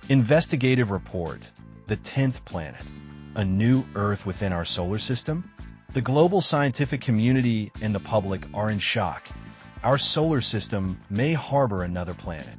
Investigative report, the 10th planet, a new Earth within our solar system? The global scientific community and the public are in shock. Our solar system may harbor another planet,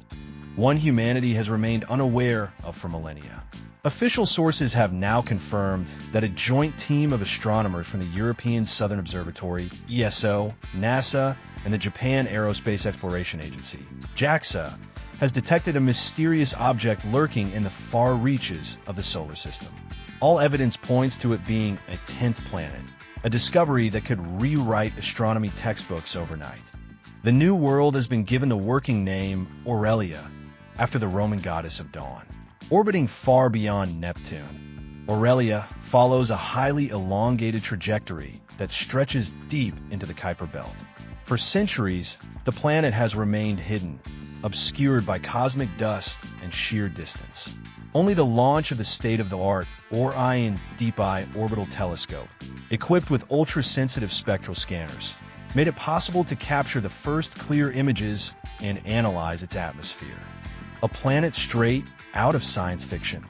one humanity has remained unaware of for millennia. Official sources have now confirmed that a joint team of astronomers from the European Southern Observatory, ESO, NASA, and the Japan Aerospace Exploration Agency, JAXA, has detected a mysterious object lurking in the far reaches of the solar system. All evidence points to it being a 10th planet, a discovery that could rewrite astronomy textbooks overnight. The new world has been given the working name Aurelia, after the Roman goddess of dawn. Orbiting far beyond Neptune, Aurelia follows a highly elongated trajectory that stretches deep into the Kuiper Belt. For centuries, the planet has remained hidden, obscured by cosmic dust and sheer distance. Only the launch of the state-of-the-art Orion DeepEye orbital telescope, equipped with ultra-sensitive spectral scanners, made it possible to capture the first clear images and analyze its atmosphere. A planet straight out of science fiction.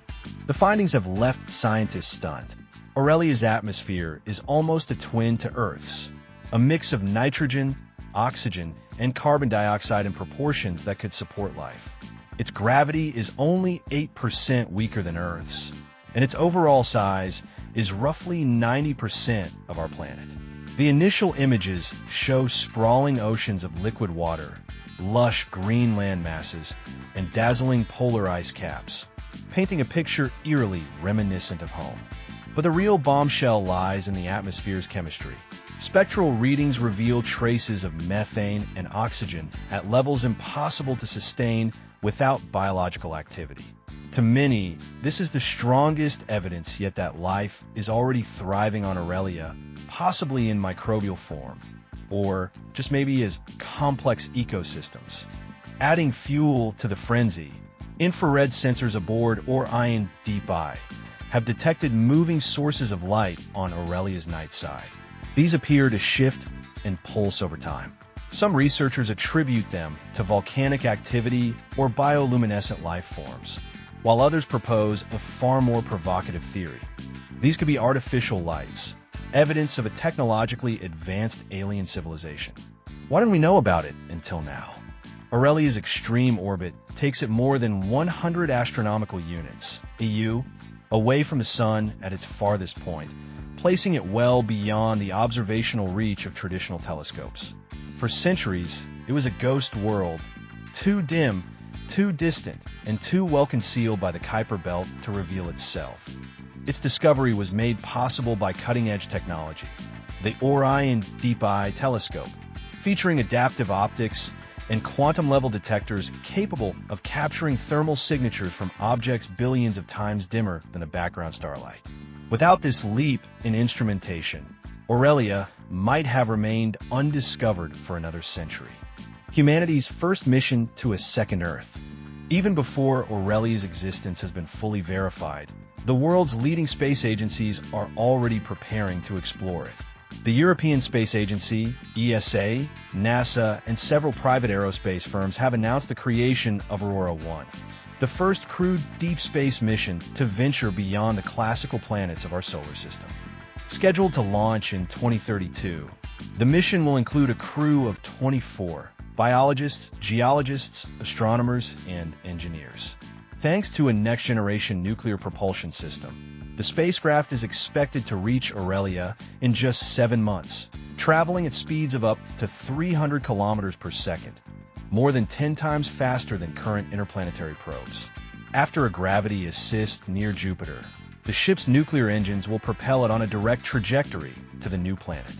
The findings have left scientists stunned. Aurelia's atmosphere is almost a twin to Earth's, a mix of nitrogen, oxygen, and carbon dioxide in proportions that could support life. Its gravity is only 8% weaker than Earth's, and its overall size is roughly 90% of our planet. The initial images show sprawling oceans of liquid water, lush green land masses, and dazzling polar ice caps, painting a picture eerily reminiscent of home. But the real bombshell lies in the atmosphere's chemistry. Spectral readings reveal traces of methane and oxygen at levels impossible to sustain without biological activity. To many, this is the strongest evidence yet that life is already thriving on Aurelia, possibly in microbial form, or just maybe as complex ecosystems. Adding fuel to the frenzy, infrared sensors aboard Orion DeepEye have detected moving sources of light on Aurelia's night side. These appear to shift and pulse over time. Some researchers attribute them to volcanic activity or bioluminescent life forms, while others propose a far more provocative theory. These could be artificial lights, evidence of a technologically advanced alien civilization. Why didn't we know about it until now? Aurelia's extreme orbit takes it more than 100 astronomical units, EU, away from the Sun at its farthest point, placing it well beyond the observational reach of traditional telescopes. For centuries, it was a ghost world, too dim, too distant, and too well concealed by the Kuiper Belt to reveal itself. Its discovery was made possible by cutting-edge technology, the Orion DeepEye telescope, featuring adaptive optics and quantum-level detectors capable of capturing thermal signatures from objects billions of times dimmer than the background starlight. Without this leap in instrumentation, Aurelia might have remained undiscovered for another century. Humanity's first mission to a second Earth. Even before Aurelia's existence has been fully verified, the world's leading space agencies are already preparing to explore it. The European Space Agency, ESA, NASA, and several private aerospace firms have announced the creation of Aurora 1, the first crewed deep space mission to venture beyond the classical planets of our solar system. Scheduled to launch in 2032, the mission will include a crew of 24 biologists, geologists, astronomers, and engineers. Thanks to a next-generation nuclear propulsion system, the spacecraft is expected to reach Aurelia in just 7 months, traveling at speeds of up to 300 kilometers per second, more than 10 times faster than current interplanetary probes. After a gravity assist near Jupiter, the ship's nuclear engines will propel it on a direct trajectory to the new planet.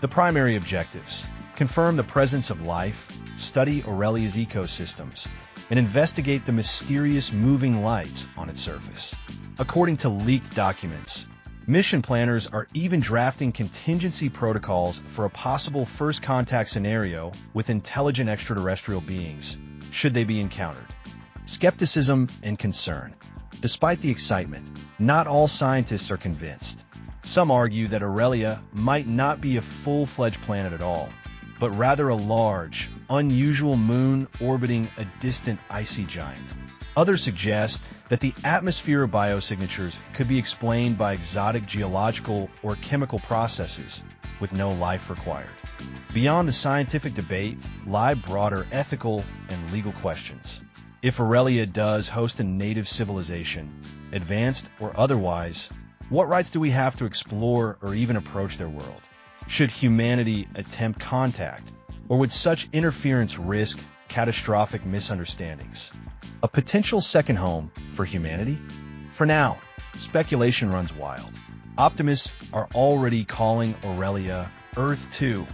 The primary objectives: confirm the presence of life, study Aurelia's ecosystems, and investigate the mysterious moving lights on its surface. According to leaked documents, mission planners are even drafting contingency protocols for a possible first contact scenario with intelligent extraterrestrial beings, should they be encountered. Skepticism and concern. Despite the excitement, not all scientists are convinced. Some argue that Aurelia might not be a full-fledged planet at all, but rather a large, unusual moon orbiting a distant icy giant. Others suggest that the atmosphere of biosignatures could be explained by exotic geological or chemical processes with no life required. Beyond the scientific debate lie broader ethical and legal questions. If Aurelia does host a native civilization, advanced or otherwise, what rights do we have to explore or even approach their world? Should humanity attempt contact, or would such interference risk catastrophic misunderstandings? A potential second home for humanity? For now, speculation runs wild. Optimists are already calling Aurelia Earth 2,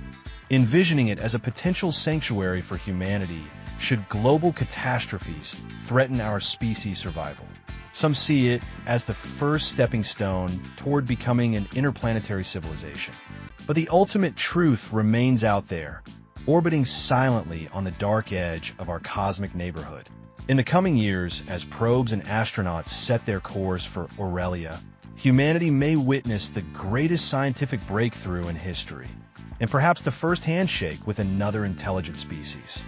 envisioning it as a potential sanctuary for humanity should global catastrophes threaten our species' survival. Some see it as the first stepping stone toward becoming an interplanetary civilization. But the ultimate truth remains out there, orbiting silently on the dark edge of our cosmic neighborhood. In the coming years, as probes and astronauts set their course for Aurelia, humanity may witness the greatest scientific breakthrough in history, and perhaps the first handshake with another intelligent species.